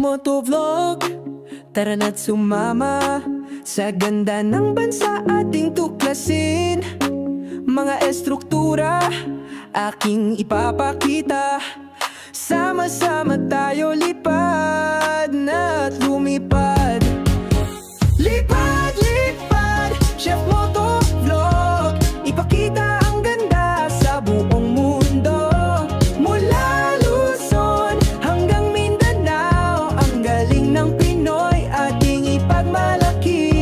Motovlog, tara na't sumama sa ganda ng bansa ating tuklasin. Mga estruktura aking ipapakita. Sama-sama tayo lipad na't lumipad. Lipad, lipad, Chef Motovlog. Ipakita ang ganda sa buong mundo. Mula Luzon hanggang Mindanao, ang galing ng Pinoy ating ipagmalaki.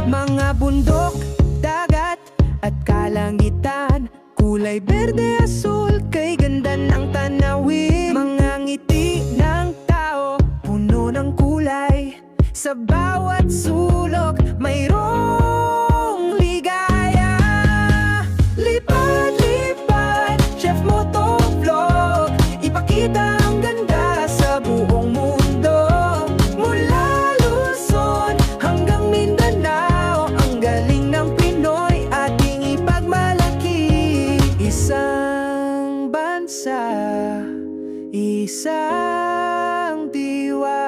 Mga bundok, dagat at kalangitan, kulay berde, asul, kay ganda ng tanawin. Mga ngiti ng tao, puno ng kulay. Sa bawat sulok, mayroong ligaya. Lipad, lipad, Chef Motovlog. Ipakita ang ganda sa buong mundo. Mula Luzon hanggang Mindanao, ang galing ng Pinoy ating ipagmalaki. Isang bansa, isang diwa,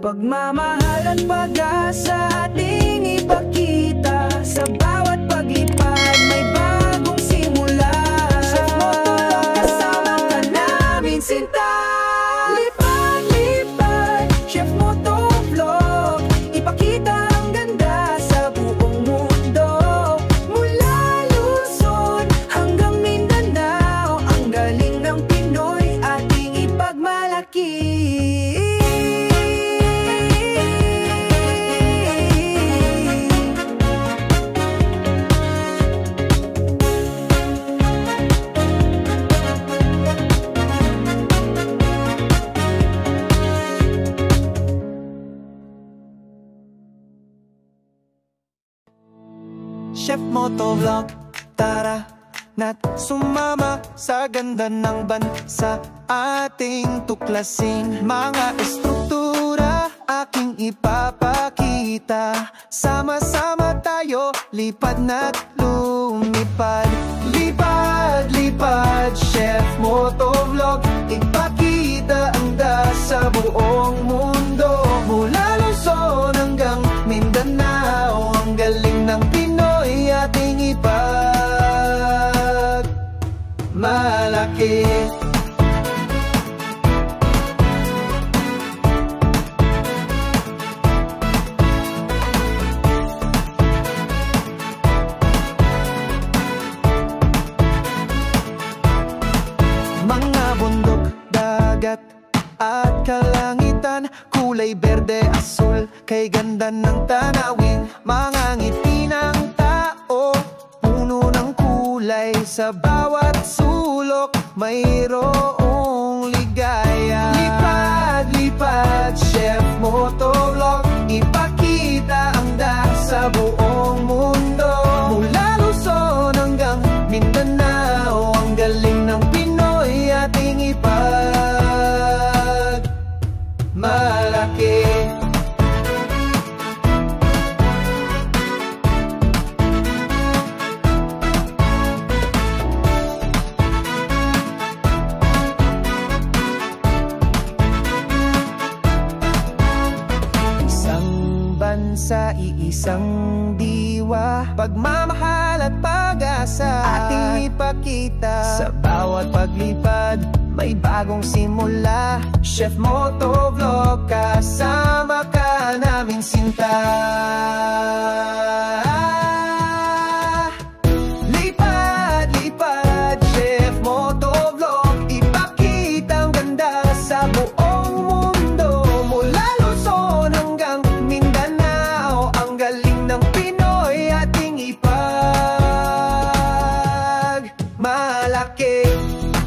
pagmamahal at pag-asa ating ipakita. Sa bawat paglipad may bagong simula. Chef Motovlog, kasama ka namin sinta. Lipad, lipad, Chef Motovlog. Ipakita ang ganda sa buong mundo. Mula Luzon hanggang Mindanao, ang galing ng Pinoy ating ipagmalaki. Chef Motovlog, tara na't sumama sa ganda ng bansa ating tuklasin. Mga estruktura aking ipapakita. Sama-sama tayo, lipad na't lumipad. Lipad, lipad, Chef Motovlog. Ipakita ang sa buong mundo. Mula Luzon hanggang Mindanao, ang galing ng Pinoy ating ipagmalaki. Mga bundok, dagat at kalangitan, kulay berde, asul, kay ganda ng tanawin. Mga ngiti ng tao, puno ng kulay. Sa bawat sulok, mayroong ligaya. Lipad, lipad, Chef Motovlog. Ipakita ang sa buong mundo. Mula Luzon hanggang Mindanao, ang galing ng Pinoy ating ipagmalaki. Sa iisang diwa, pagmamahal at pag-asa ating ipakita. Sa bawat paglipad, may bagong simula. Chef Motovlog, kasama ka namin sinta. Lipad, lipad, Chef Motovlog. Ipakita ang ganda sa buong mundo. Mula Luzon hanggang Mindanao, ang galing ng Pinoy ating ipagmalaki.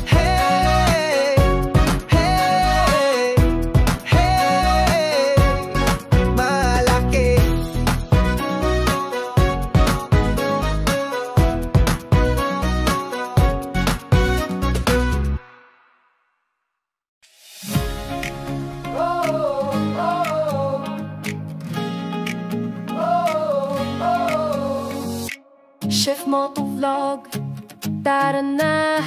Hey, hey, hey. Motovlog. Tara na,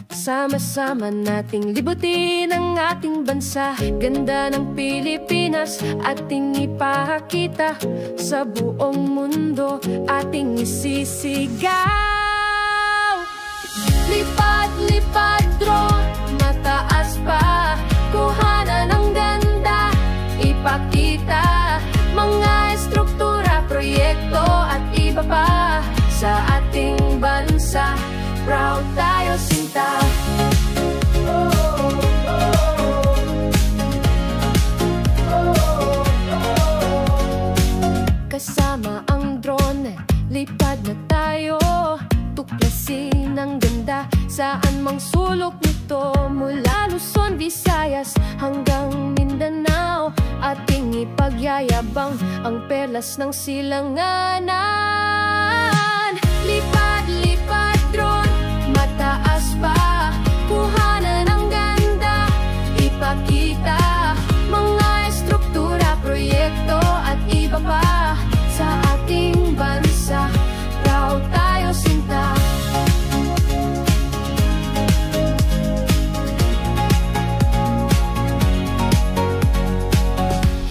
sama-sama nating libutin ang ating bansa. Ganda ng Pilipinas ating ipakita, sa buong mundo ating isisigaw. Lipad, lipad drone, mataas pa, kuhanan ng ganda, ipakita mga estruktura, proyekto at iba pa sa ating bansa. Proud tayo, sinta. Kasama ang drone, lipad na tayo, tuklasin ang ganda saan mang sulok nito. Mula Luzon, Visayas hanggang Mindanao, ating ipagyayabang ang perlas ng silanganan. Lipad, lipad drone, mataas pa, kuhanan ng ganda, ipakita mga estruktura, proyekto at iba pa sa ating bansa. Proud tayo, sinta.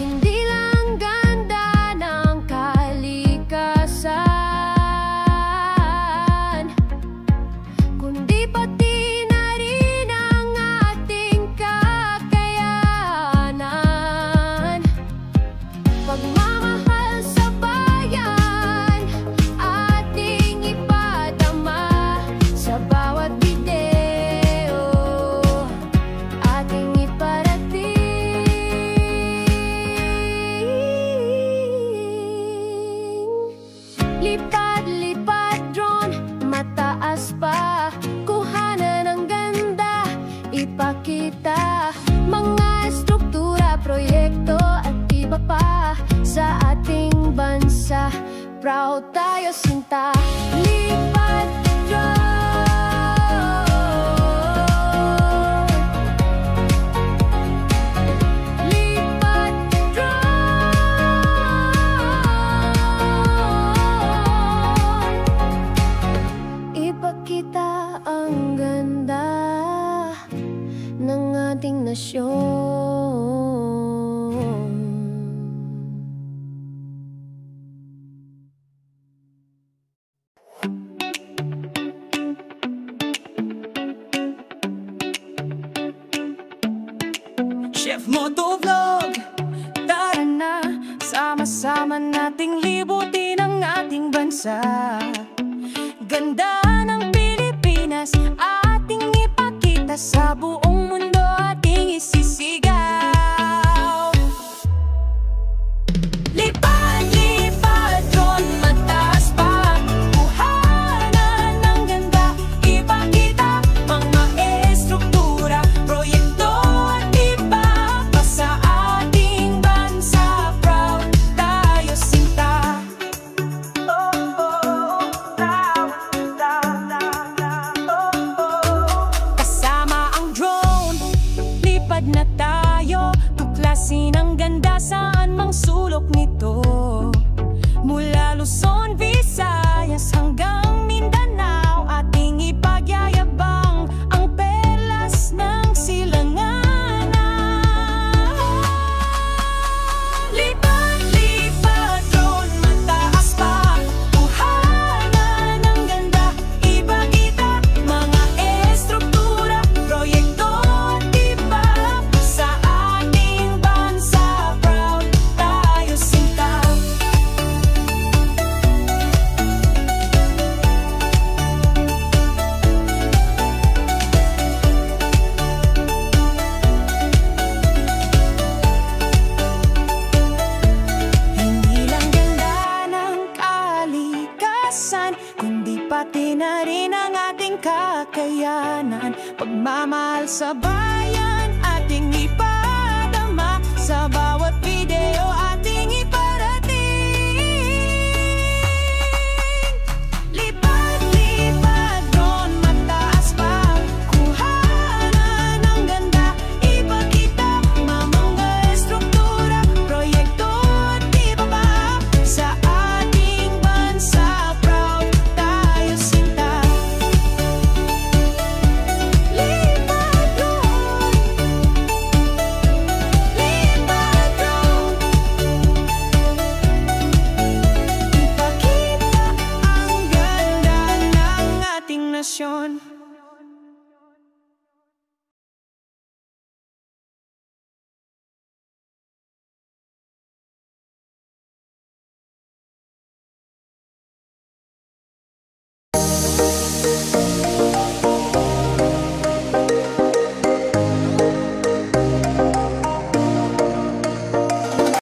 Hindi lang ganda ng kalikasan, kundi pati na rin ang ating kakayanan. Pagmamahal sa bayan, ating ipadama sa bawat video, ating iparating. Lipad, lipad drone, mataas pa, kuhanan ng ganda, ipakita mga estruktura, proyekto at iba pa sa ating bansa. Proud tayo, sinta. Lipad drone. Lipad drone. Ipakita ang ganda ng ating nasyon. Chef Motovlog. Tara na, sama-sama nating libutin ang ating bansa. Ganda ng Pilipinas ating ipakita, sa buong mundo ating isisigaw. Lipad, lipad drone, mataas pa, kuhanan ng ganda, ipakita mga estruktura, proyekto at iba pa sa ating bansa. Proud tayo, sinta. Kasama ang drone, lipad na tayo, tuklasin ang ganda saan mang sulok nito. Mula Luzon, Visayas hanggang Mindanao, ating ipagyayabang ang perlas ng silanganan. Lipad, lipad drone, mataas pa, kuhanan ng ganda, ipakita mga estruktura, proyekto at iba sa ating bansa. Proud tayo, sinta. Hindi lang ganda ng kalikasan, kundi pati na rin ang ating kakayanan. Pagmamahal sa bayan, ating ipadama sa bawat video, ating iparating. Lipad, lipad drone, mataas pa, kuhanan ng ganda, ipakita mga estruktura, proyekto at iba pa sa ating bansa. Proud tayo, destinasyon.